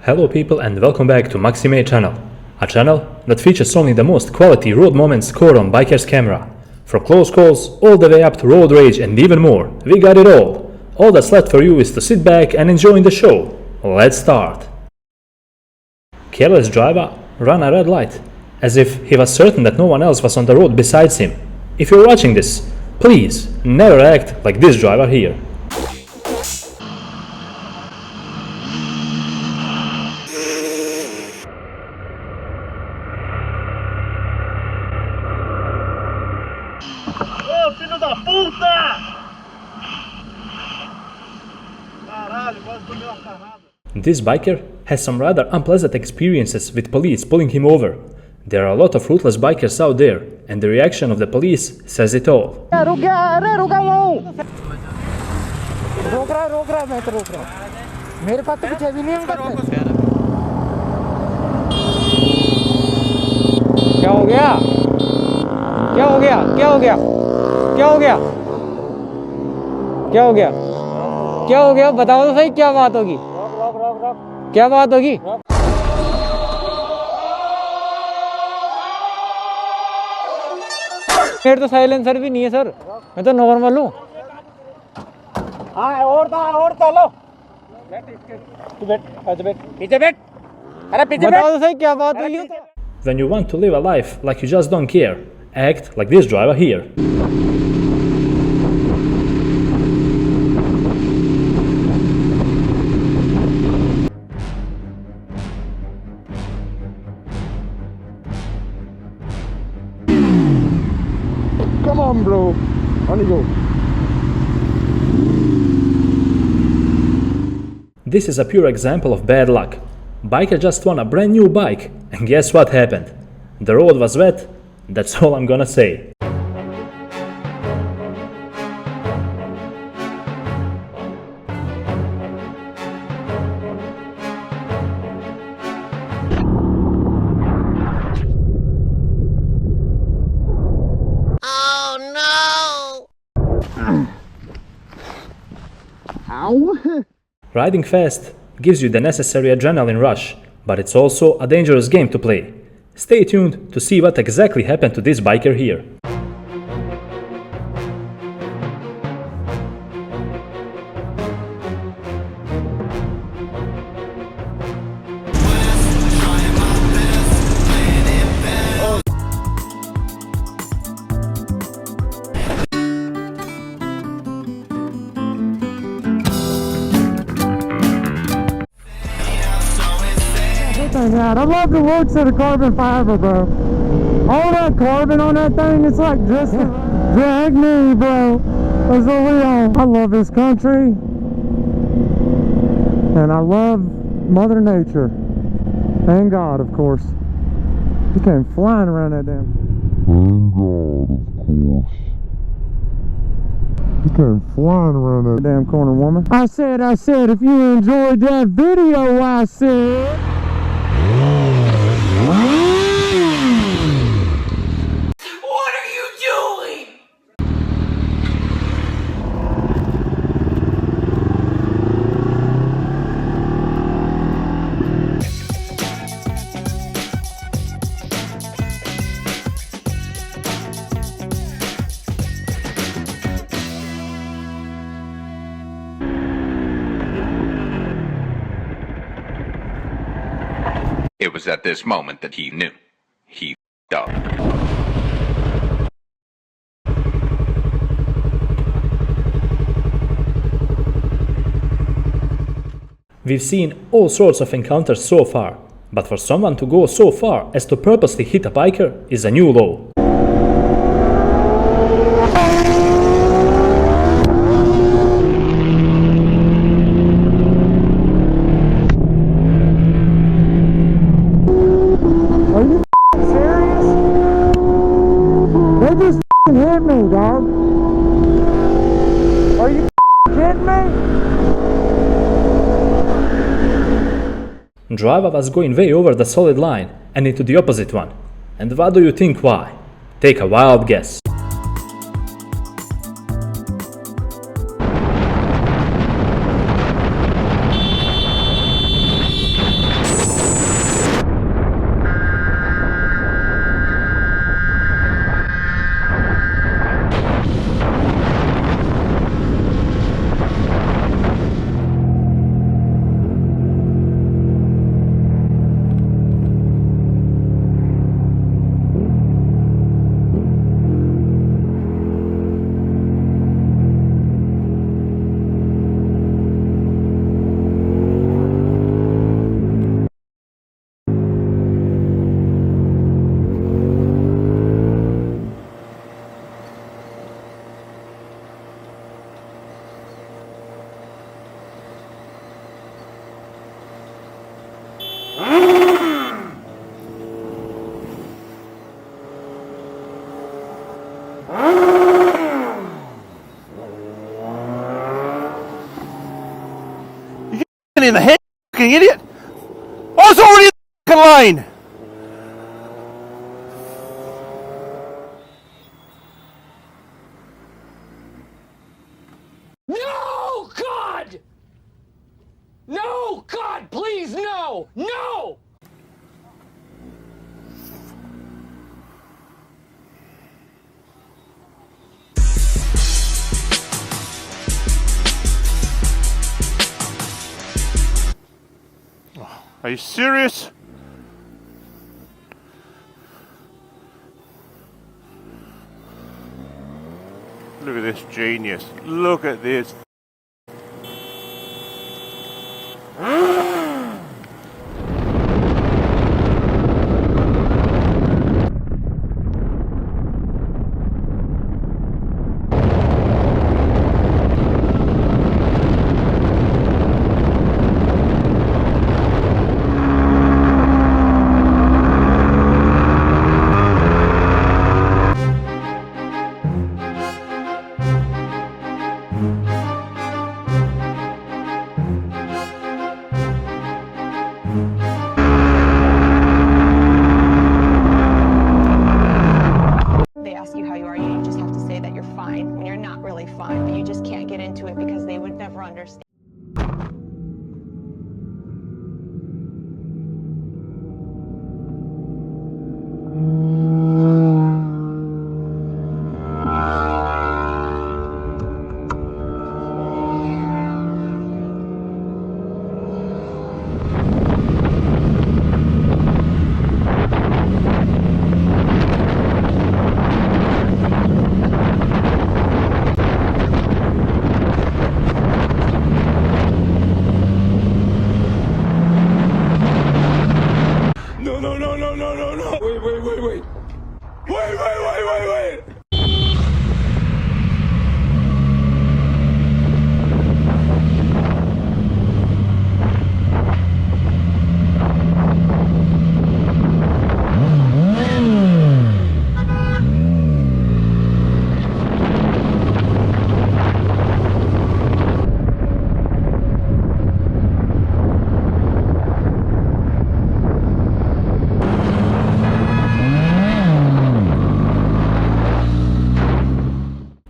Hello people and welcome back to Maxi channel, a channel that features only the most quality road moments caught on bikers camera. From close calls all the way up to road rage and even more, we got it all. All that's left for you is to sit back and enjoy the show. Let's start. Careless driver ran a red light, as if he was certain that no one else was on the road besides him. If you're watching this, please never act like this driver here. Ô, filho da puta! Caralho, quase tomei uma carrada. This biker has some rather unpleasant experiences with police pulling him over. There are a lot of ruthless bikers out there, and the reaction of the police says it all. क्या हो गया बताओ तो सही क्या बात होगी क्या बात होगी मेरे तो साइलेंसर भी नहीं है सर मैं तो नॉर्मल हूँ हाँ और लो बैठ पीछे बैठ अरे पीछे बैठ बताओ तो सही क्या बात होगी When you want to live a life like you just don't care, act like this driver here. Come on, bro. On you go. This is a pure example of bad luck. Biker just won a brand new bike, and guess what happened? The road was wet, that's all I'm gonna say. Riding fast gives you the necessary adrenaline rush, but it's also a dangerous game to play. Stay tuned to see what exactly happened to this biker here. I love the looks of the carbon fiber, bro. All that carbon on that thing, it's like just drag me, bro. That's what we on. I love this country. And I love Mother Nature. And God, of course. You came flying around that damn. And God, of course. You came flying around that damn corner, woman. I said, if you enjoyed that video, I said. What are you doing? It was at this moment that he knew. He f***ed up. We've seen all sorts of encounters so far, but for someone to go so far as to purposely hit a biker is a new low. Are you serious? They just hit me, dog. Are you kidding me? Driver was going way over the solid line and into the opposite one. And what do you think why? Take a wild guess. in the head, fucking idiot! I was already in the fucking lane! No, God! No, God, please, no! No! Are you serious? Look at this genius. Look at this. They ask you how you are, you just have to say that you're fine when you're not really fine, but you just can't get into it because they would never understand. No. Wait. Wait.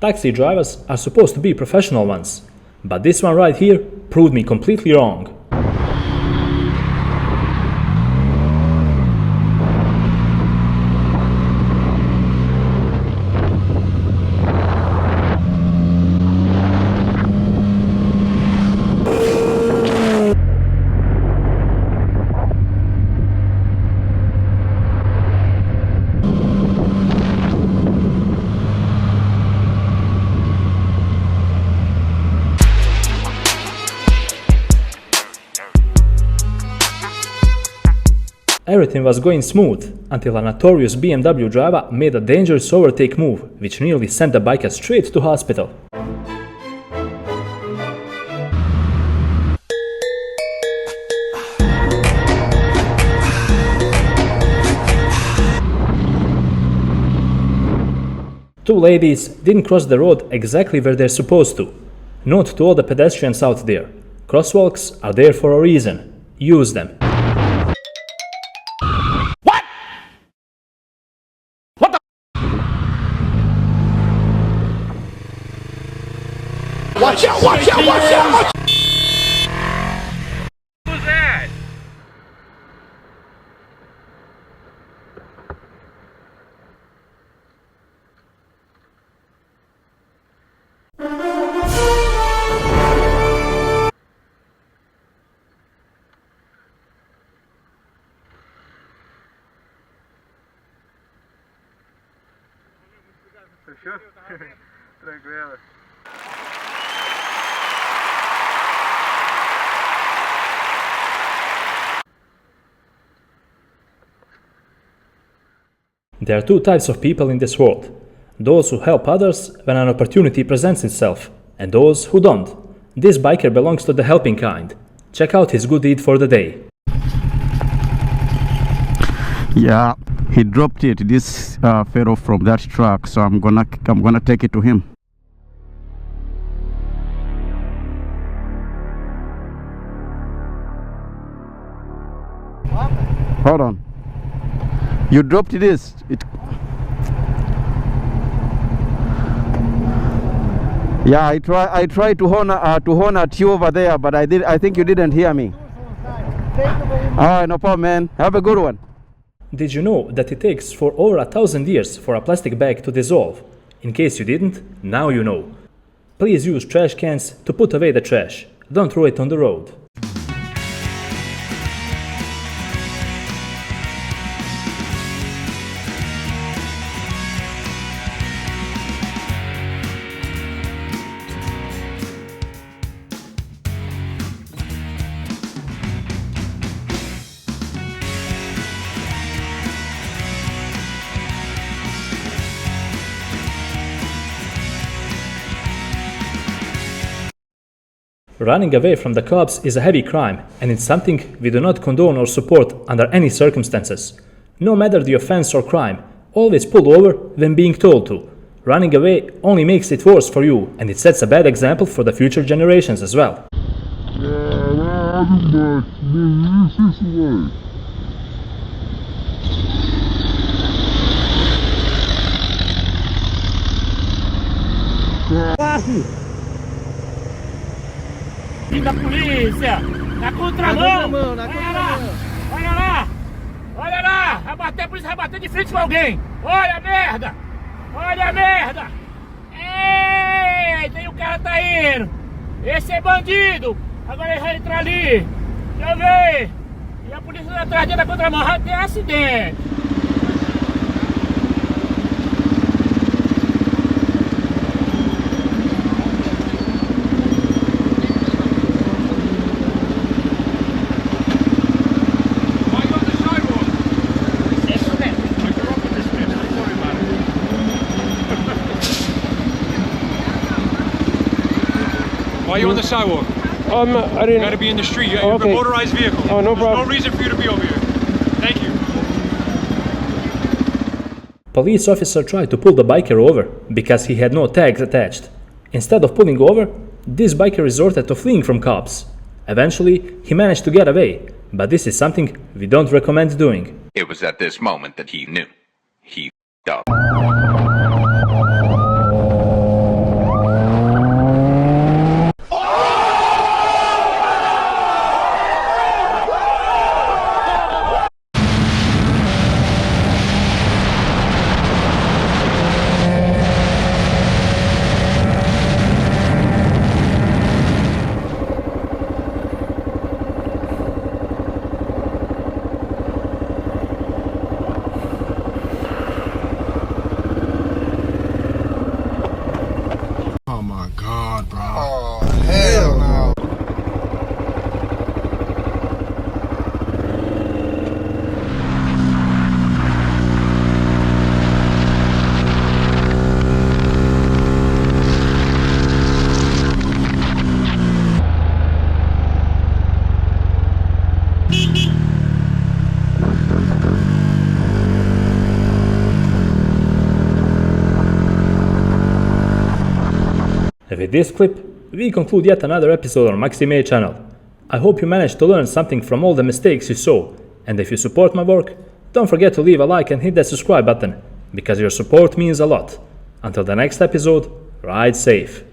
Taxi drivers are supposed to be professional ones, but this one right here proved me completely wrong. Everything was going smooth until a notorious BMW driver made a dangerous overtake move which nearly sent the biker straight to hospital. Two ladies didn't cross the road exactly where they're supposed to. Note to all the pedestrians out there, crosswalks are there for a reason. Use them. Watch out! Who's that? Fechou? Tranquilo. There are two types of people in this world. Those who help others when an opportunity presents itself, and those who don't. This biker belongs to the helping kind. Check out his good deed for the day. Yeah, he dropped it. This fell off from that truck, so I'm gonna take it to him. Hold on. You dropped this. Yeah, I tried to horn at you over there, but I think you didn't hear me. Alright, no problem, man. Have a good one. Did you know that it takes for over 1,000 years for a plastic bag to dissolve? In case you didn't, now you know. Please use trash cans to put away the trash. Don't throw it on the road. Running away from the cops is a heavy crime, and it's something we do not condone or support under any circumstances. No matter the offense or crime, always pull over when being told to. Running away only makes it worse for you, and it sets a bad example for the future generations as well. Da polícia! Na contramão! Olha lá! Olha lá! Vai bater, a polícia vai bater de frente com alguém! Olha a merda! Olha a merda! Eita, e o cara tá indo! Esse é bandido! Agora ele vai entrar ali! Deixa eu ver! E a polícia vai atrás dele na contramão, vai ter acidente! Why are you on the sidewalk? I didn't. You gotta be in the street. You have a motorized vehicle. Oh, no problem. There's no reason for you to be over here. Thank you. Police officer tried to pull the biker over because he had no tags attached. Instead of pulling over, this biker resorted to fleeing from cops. Eventually, he managed to get away, but this is something we don't recommend doing. It was at this moment that he knew. He f***ed up. Oh my God, bro. Oh, hell no. With this clip, we conclude yet another episode on Maxi channel. I hope you managed to learn something from all the mistakes you saw, and if you support my work, don't forget to leave a like and hit that subscribe button, because your support means a lot. Until the next episode, ride safe.